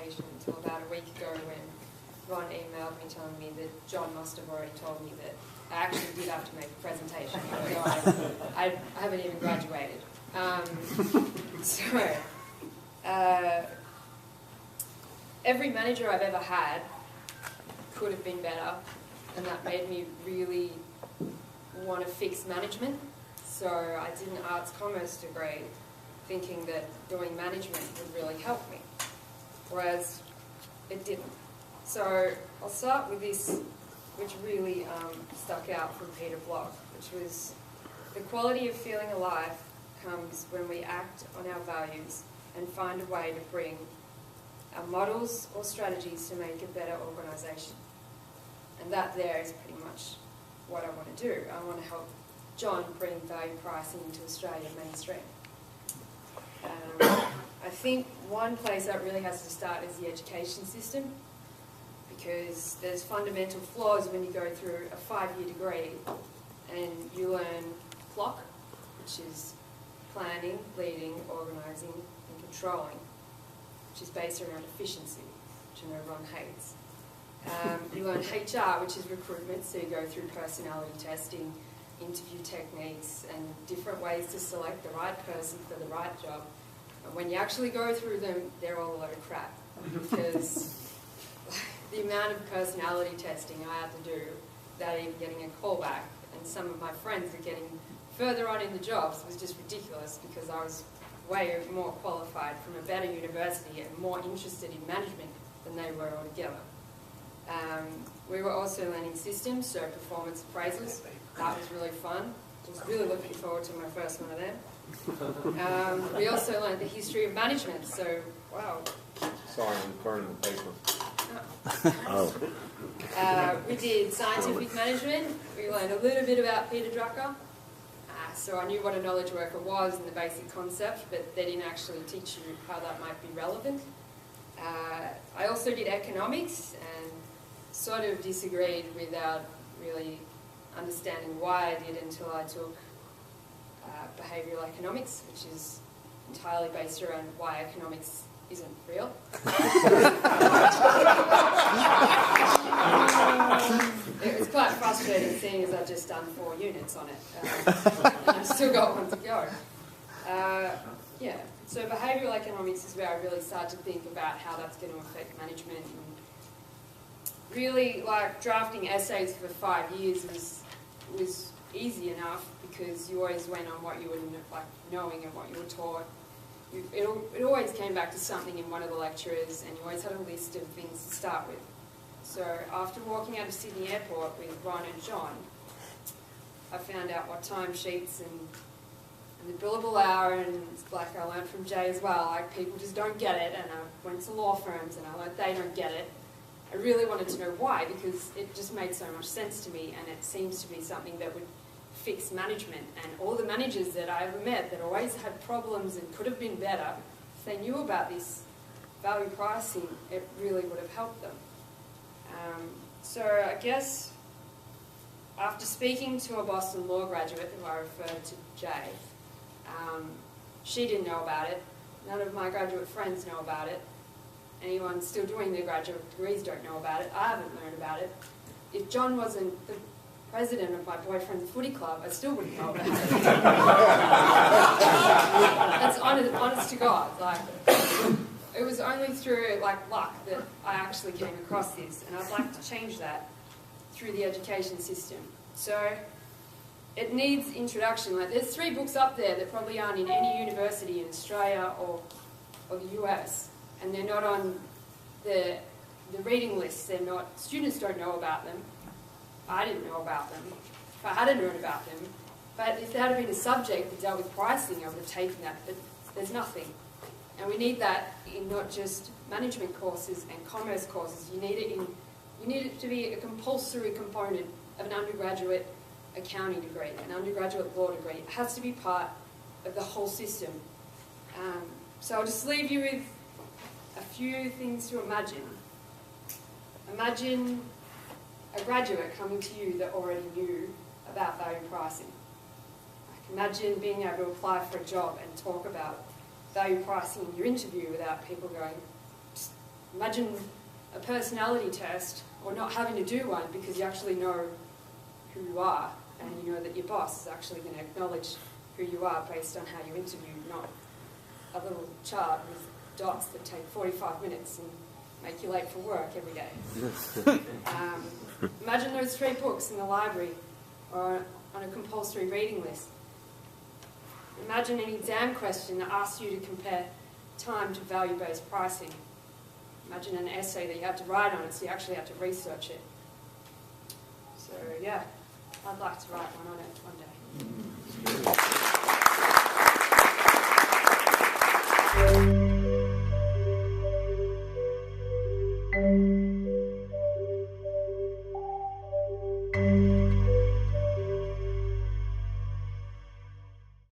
presentation until about a week ago when Ron emailed me telling me that John must have already told me that I actually did have to make a presentation. I haven't even graduated. Every manager I've ever had could have been better, and that made me really want to fix management. So I did an arts commerce degree thinking that doing management would really help me, whereas it didn't. So I'll start with this, which really stuck out from Peter Block, which was the quality of feeling alive comes when we act on our values and find a way to bring our models or strategies to make a better organisation. And that there is pretty much what I want to do. I want to help John bring value pricing into Australia mainstream. I think one place that really has to start is the education system, because there's fundamental flaws when you go through a 5-year degree and you learn PLOC, which is planning, leading, organising and controlling, which is based around efficiency, which I know Ron hates. You learn HR, which is recruitment, so you go through personality testing, interview techniques and different ways to select the right person for the right job. And when you actually go through them, they're all a load of crap, because the amount of personality testing I had to do without even getting a call back, and some of my friends are getting further on in the jobs, was just ridiculous, because I was way more qualified from a better university and more interested in management than they were altogether. We were also learning systems, so performance appraisals. That was really fun. I was really looking forward to my first one of them. We also learned the history of management, so wow. Sorry, I'm burning the paper. Oh. We did scientific management. We learned a little bit about Peter Drucker. So I knew what a knowledge worker was and the basic concept, but they didn't actually teach you how that might be relevant. I also did economics and sort of disagreed without really understanding why I did until I took behavioural economics, which is entirely based around why economics isn't real. It was quite frustrating seeing as I'd just done 4 units on it, and I've still got one to go. Yeah, so behavioural economics is where I really started to think about how that's going to affect management. And really, like, drafting essays for 5 years was easy enough, because you always went on what you were knowing and what you were taught. It always came back to something in one of the lecturers, and you always had a list of things to start with. So after walking out of Sydney Airport with Ron and John, I found out what timesheets and the billable hour, and like I learned from Jay as well, like, people just don't get it, and I went to law firms and I learned they don't get it. I really wanted to know why, because it just made so much sense to me, and it seems to be something that would fix management. And all the managers that I ever met that always had problems and could have been better, if they knew about this value pricing, it really would have helped them. So I guess after speaking to a Boston law graduate who I referred to, Jay, she didn't know about it. None of my graduate friends know about it. Anyone still doing their graduate degrees don't know about it. I haven't learned about it. If John wasn't the president of my boyfriend's footy club, I still wouldn't know about it. That's honest to God. Like, it was only through luck that I actually came across this, and I'd like to change that through the education system. So it needs introduction. Like, there's 3 books up there that probably aren't in any university in Australia or the US, and they're not on the reading lists. They're not. Students don't know about them. I didn't know about them. If I hadn't known about them, but if there had been a subject that dealt with pricing, I would have taken that. But there's nothing. And we need that in not just management courses and commerce courses. You need it to be a compulsory component of an undergraduate accounting degree, an undergraduate law degree. It has to be part of the whole system. So I'll just leave you with a few things to imagine. Imagine a graduate coming to you that already knew about value pricing. Imagine being able to apply for a job and talk about value pricing in your interview without people going, Imagine a personality test, or not having to do one because you actually know who you are, and you know that your boss is actually going to acknowledge who you are based on how you interview, not a little chart with dots that take 45 minutes and make you late for work every day. Imagine those 3 books in the library or on a compulsory reading list. Imagine an exam question that asks you to compare time to value-based pricing. Imagine an essay that you have to write on it, so you actually have to research it. So yeah, I'd like to write one on it one day.